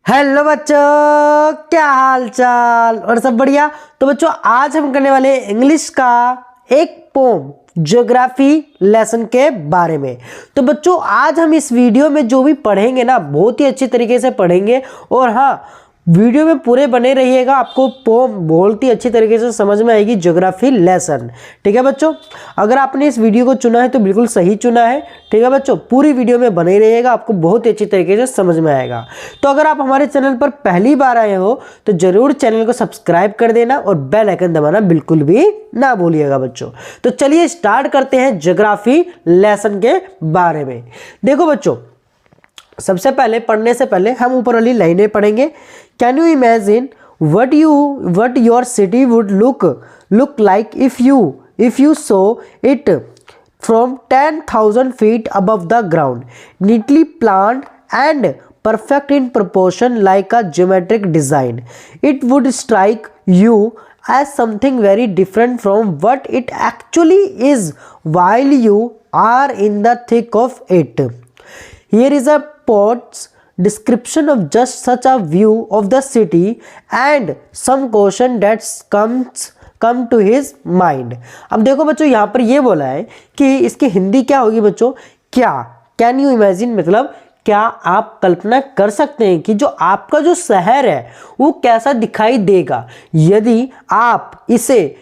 Hello बच्चों, क्या हाल चाल और सब बढ़िया। तो बच्चों आज हम करने वाले इंग्लिश का एक पोम ज्योग्राफी लेसन के बारे में। तो बच्चों आज हम इस वीडियो में जो भी पढ़ेंगे ना बहुत ही अच्छी तरीके से पढ़ेंगे और हाँ वीडियो में पूरे बने रहिएगा, आपको पोम बहुत ही अच्छी तरीके से समझ में आएगी ज्योग्राफी लेसन। ठीक है बच्चों, अगर आपने इस वीडियो को चुना है तो बिल्कुल सही चुना है। ठीक है बच्चों, पूरी वीडियो में बने रहिएगा, आपको बहुत ही अच्छी तरीके से समझ में आएगा। तो अगर आप हमारे चैनल पर पहली बार आए हो तो जरूर चैनल को सब्सक्राइब कर देना और बेल आइकन दबाना बिल्कुल भी ना भूलिएगा बच्चों। तो चलिए स्टार्ट करते हैं ज्योग्राफी लेसन के बारे में। देखो बच्चों, सबसे पहले पढ़ने से पहले हम ऊपर वाली लाइनें पढ़ेंगे। Can you imagine what your city would look like if you saw it from 10,000 feet above the ground, neatly planned and perfect in proportion like a geometric design? It would strike you as something very different from what it actually is while you are in the thick of it. Here is a poet's description of just such a view of the city and some caution that come to his mind. अब देखो बच्चों यहाँ पर ये बोला है कि इसकी हिंदी क्या होगी बच्चों, क्या कैन यू इमेजिन मतलब क्या आप कल्पना कर सकते हैं कि जो आपका जो शहर है वो कैसा दिखाई देगा यदि आप इसे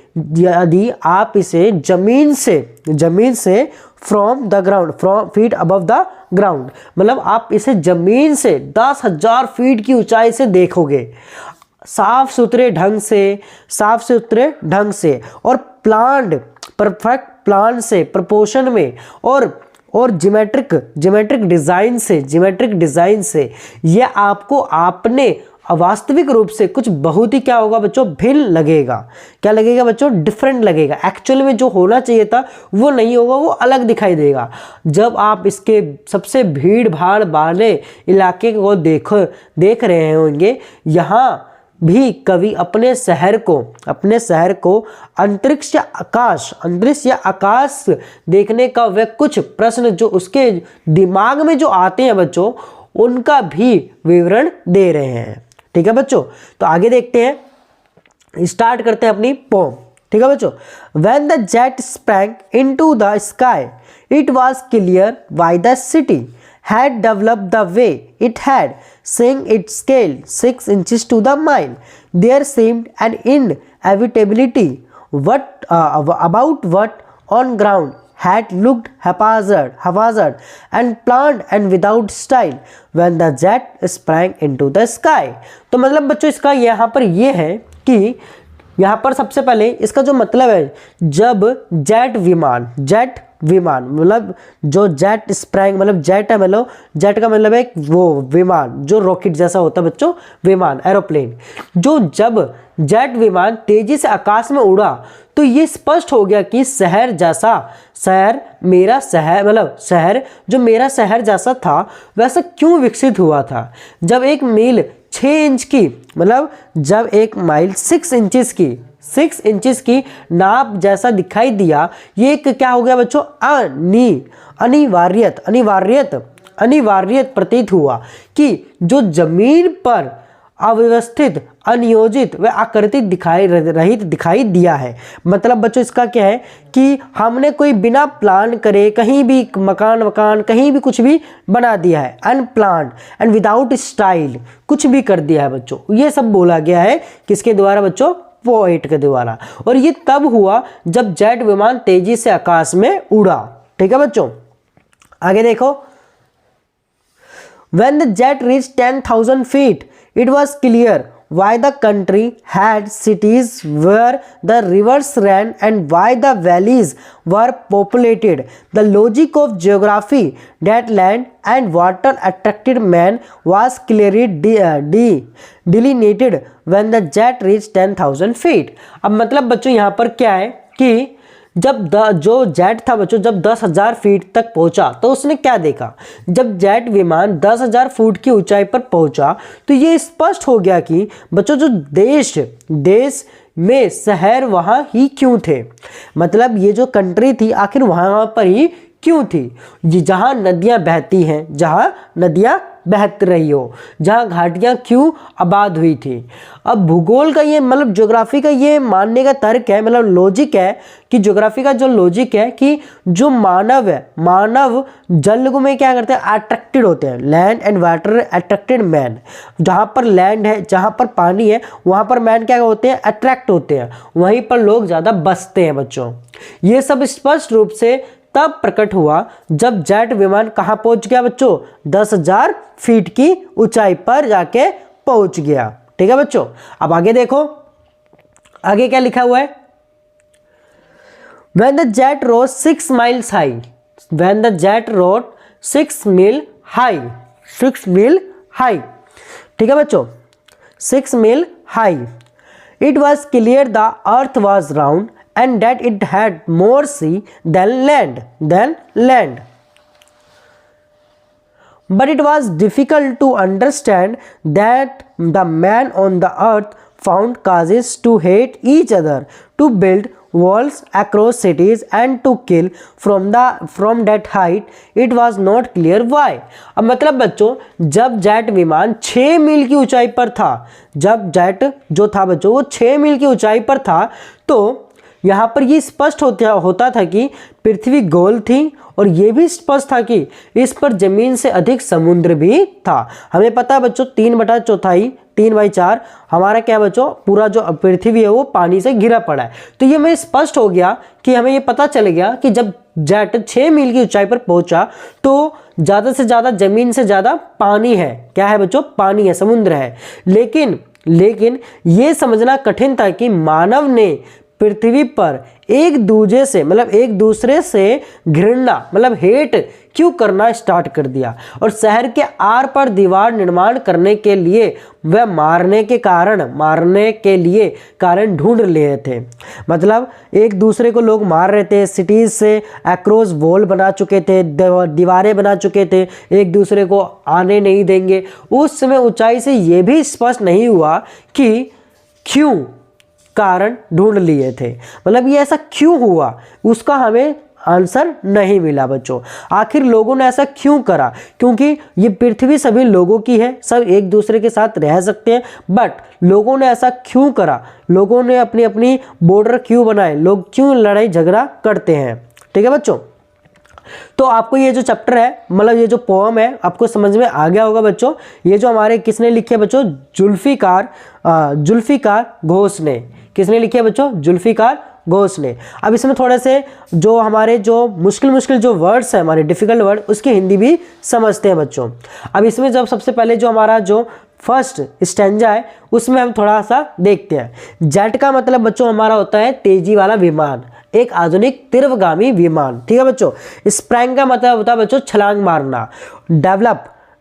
जमीन से from the ground, from feet above the ground, मतलब आप इसे जमीन से 10,000 फीट की ऊंचाई से देखोगे, साफ सुथरे ढंग से और प्लान्ड, परफेक्ट प्लान से, प्रपोर्शन में और ज्योमेट्रिक डिजाइन से ये आपको आपने वास्तविक रूप से कुछ बहुत ही क्या होगा बच्चों, भिन्न लगेगा। क्या लगेगा बच्चों, डिफरेंट लगेगा। एक्चुअल में जो होना चाहिए था वो नहीं होगा, वो अलग दिखाई देगा। जब आप इसके सबसे भीड़ भाड़ वाले इलाके को देख रहे होंगे, यहाँ भी कवि अपने शहर को अंतरिक्ष या आकाश देखने का वह कुछ प्रश्न जो उसके दिमाग में जो आते हैं बच्चों उनका भी विवरण दे रहे हैं। ठीक है बच्चों, तो आगे देखते हैं, स्टार्ट करते हैं अपनी पोम। ठीक है बच्चों, When the jet sprang into the sky, it was clear why the city had developed the way it had, seeing its scale 6 inches to the mile. There seemed an inevitability about what on ground had looked haphazard and planned and without style when the jet sprang into the sky. तो मतलब बच्चों इसका यहाँ पर ये है कि यहाँ पर सबसे पहले इसका जो मतलब है, जब जेट विमान मतलब जो जेट स्प्रैंग मतलब जेट है, मतलब जेट का मतलब है वो विमान जो रॉकेट जैसा होता है बच्चों, विमान एरोप्लेन, जो जब जेट विमान तेजी से आकाश में उड़ा तो ये स्पष्ट हो गया कि शहर जो मेरा शहर जैसा था वैसा क्यों विकसित हुआ था। जब एक मील 6 इंच की मतलब जब एक माइल 6 इंचेस की नाप जैसा दिखाई दिया, ये एक क्या हो गया बच्चों, अनिवार्यत प्रतीत हुआ कि जो जमीन पर अव्यवस्थित, अनियोजित व आकृति दिखाई दिया है। मतलब बच्चों इसका क्या है कि हमने कोई बिना प्लान करे कहीं भी मकान कहीं भी कुछ भी बना दिया है, अनप्लान्ड एंड विदाउट स्टाइल कुछ भी कर दिया है बच्चों। ये सब बोला गया है किसके द्वारा बच्चों, पोएट के द्वारा। और ये तब हुआ जब जेट विमान तेजी से आकाश में उड़ा। ठीक है बच्चों, आगे देखो, When the jet reached 10,000 feet, it was clear why the country had cities where the rivers ran and why the valleys were populated. The logic of geography that land and water attracted man was clearly delineated when the jet reached 10,000 feet. अब मतलब बच्चों यहाँ पर क्या है कि जब जो जेट था बच्चों जब 10,000 फीट तक पहुंचा तो उसने क्या देखा, जब जेट विमान 10,000 फुट की ऊंचाई पर पहुंचा तो ये स्पष्ट हो गया कि बच्चों जो देश में शहर वहां ही क्यों थे। मतलब ये जो कंट्री थी आखिर वहां पर ही क्यों थी, जहां नदियां बहती रही हो, जहाँ घाटियाँ क्यों आबाद हुई थी। अब भूगोल का ये मतलब ज्योग्राफी का ये मानने का तर्क है, मतलब लॉजिक है कि ज्योग्राफी का जो लॉजिक है कि जो मानव है, मानव जल में क्या करते हैं, अट्रैक्टेड होते हैं। Land and water attracted man, जहाँ पर लैंड है, जहाँ पर पानी है, वहाँ पर मैन क्या होते हैं, अट्रैक्ट होते हैं, वहीं पर लोग ज़्यादा बसते हैं बच्चों। ये सब स्पष्ट रूप से तब प्रकट हुआ जब जेट विमान कहाँ पहुंच गया बच्चों, 10,000 फीट की ऊंचाई पर जाके पहुंच गया। ठीक है बच्चों, अब आगे देखो, आगे क्या लिखा हुआ है। When the jet rose 6 miles high, when the jet rose 6 mile high, 6 mile high, ठीक है बच्चों, 6 mile high, it was clear the earth was round and that it had more sea than land. But it was difficult to understand that the man on the earth found causes to hate each other, to build walls across cities and to kill from that height. It was not clear why. अब मतलब बच्चों, जब jet विमान 6 मील की ऊंचाई पर था, जब जेट जो था बच्चों वो 6 मील की ऊंचाई पर था, तो यहाँ पर ये स्पष्ट होता था कि पृथ्वी गोल थी, और ये भी स्पष्ट था कि इस पर जमीन से अधिक समुद्र भी था। हमें पता है बच्चों 3/4 3/4 हमारा क्या बच्चों, पूरा जो पृथ्वी है वो पानी से घिरा पड़ा है। तो ये हमें स्पष्ट हो गया कि हमें ये पता चल गया कि जब जेट 6 मील की ऊंचाई पर पहुंचा तो ज़्यादा से ज़्यादा जमीन से ज़्यादा पानी है। क्या है बच्चों, पानी है, समुद्र है। लेकिन ये समझना कठिन था कि मानव ने पृथ्वी पर एक दूसरे से घृणा मतलब हेट क्यों करना स्टार्ट कर दिया, और शहर के आर पर दीवार निर्माण करने के लिए वह मारने के लिए कारण ढूंढ लिए थे। मतलब एक दूसरे को लोग मार रहे थे, सिटीज से अक्रॉस वॉल बना चुके थे, दीवारें बना चुके थे, एक दूसरे को आने नहीं देंगे। उस समय ऊंचाई से यह भी स्पष्ट नहीं हुआ कि क्यों कारण ढूंढ लिए थे, मतलब ये ऐसा क्यों हुआ, उसका हमें आंसर नहीं मिला बच्चों। आखिर लोगों ने ऐसा क्यों करा, क्योंकि ये पृथ्वी सभी लोगों की है, सब एक दूसरे के साथ रह सकते हैं, बट लोगों ने ऐसा क्यों करा, लोगों ने अपनी अपनी बॉर्डर क्यों बनाए, लोग क्यों लड़ाई झगड़ा करते हैं। ठीक है बच्चों, तो आपको ये जो चैप्टर है, मतलब ये जो पोएम है, आपको समझ में आ गया होगा बच्चों। ये जो हमारे किसने लिखे है बच्चों, जुल्फिकार घोष ने। किसने लिखे है बच्चों, जुल्फिकार घोष ने। अब इसमें थोड़े से जो हमारे जो मुश्किल जो वर्ड्स हैं, हमारे डिफिकल्ट वर्ड, उसकी हिंदी भी समझते हैं बच्चों। अब इसमें जब सबसे पहले जो हमारा जो फर्स्ट स्टैंजा है उसमें हम थोड़ा सा देखते हैं। जेट का मतलब बच्चों हमारा होता है तेजी वाला विमान, एक आधुनिक तीव्रगामी विमान। ठीक है बच्चों। स्प्रैंग का मतलब होता है बच्चों छलांग मारना।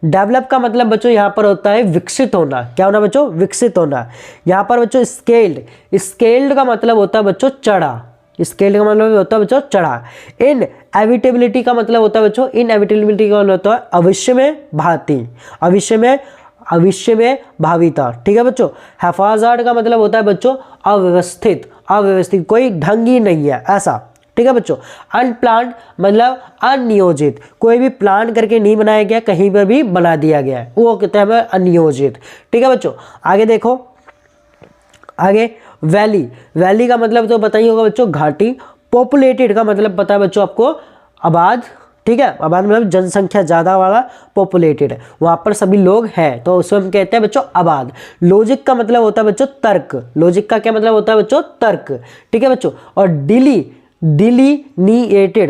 डेवलप का मतलब बच्चों यहाँ पर होता है विकसित होना। क्या होना बच्चों, विकसित होना। यहाँ पर बच्चों स्केल्ड का मतलब होता है बच्चों चढ़ा। स्केल्ड का मतलब होता है बच्चों चढ़ा। इनएविटेबिलिटी का मतलब होता है बच्चों, इनएविटेबिलिटी का मतलब होता है अवश्य में भांति, अवश्य में भाविता। ठीक है बच्चों। हैफाजार्ड का मतलब होता है बच्चों अव्यवस्थित, कोई ढंग ही नहीं है ऐसा। ठीक है बच्चों। अनप्लान्ड मतलब अनियोजित, कोई भी प्लान करके नहीं बनाया गया, कहीं पर भी बना दिया गया है, वो कहते हैं अनियोजित। ठीक है बच्चों। आगे देखो, आगे वैली का मतलब तो बताइए होगा बच्चों घाटी। पॉपुलेटेड का मतलब पता है बच्चों आपको आबाद। ठीक है, आबाद मतलब जनसंख्या ज़्यादा वाला, पॉपुलेटेड वहाँ पर सभी लोग हैं, तो उसको हम कहते हैं बच्चों आबाद। लॉजिक का मतलब होता है बच्चों तर्क। लॉजिक का क्या मतलब होता है बच्चों, तर्क। ठीक है बच्चों। और डिलीनिएटेड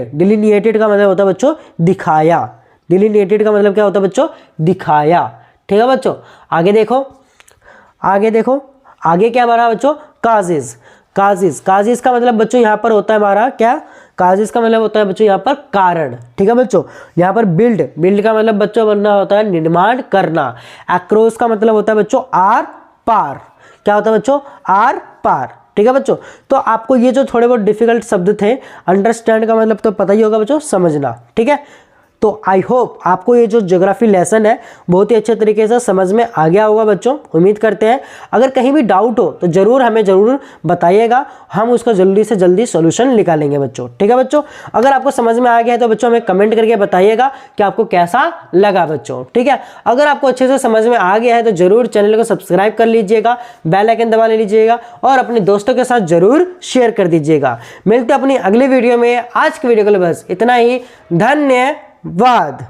का मतलब होता है बच्चों दिखाया। डिलीनिएटेड का मतलब क्या होता है बच्चों, दिखाया। ठीक है बच्चों। आगे देखो, आगे क्या हमारा बच्चों काजिज का मतलब बच्चों यहाँ पर होता है हमारा क्या, काजिज का मतलब होता है बच्चों यहाँ पर कारण। ठीक है बच्चों। यहाँ पर बिल्ड का मतलब बच्चों बनना होता है निर्माण करना। अक्रॉस का मतलब होता है बच्चों आर पार। क्या होता है बच्चों, आर पार। ठीक है बच्चों। तो आपको ये जो थोड़े बहुत डिफिकल्ट शब्द थे, अंडरस्टैंड का मतलब तो पता ही होगा बच्चों समझना। ठीक है, तो आई होप आपको ये जो ज्योग्राफी लेसन है बहुत ही अच्छे तरीके से समझ में आ गया होगा बच्चों, उम्मीद करते हैं। अगर कहीं भी डाउट हो तो जरूर हमें जरूर बताइएगा, हम उसका जल्दी से जल्दी सॉल्यूशन निकालेंगे बच्चों। ठीक है बच्चों, अगर आपको समझ में आ गया है तो बच्चों हमें कमेंट करके बताइएगा कि आपको कैसा लगा बच्चों। ठीक है, अगर आपको अच्छे से समझ में आ गया है तो जरूर चैनल को सब्सक्राइब कर लीजिएगा, बेल आइकन दबा लीजिएगा और अपने दोस्तों के साथ जरूर शेयर कर दीजिएगा। मिलते हैं अपनी अगली वीडियो में। आज की वीडियो के लिए बस इतना ही, धन्यवाद।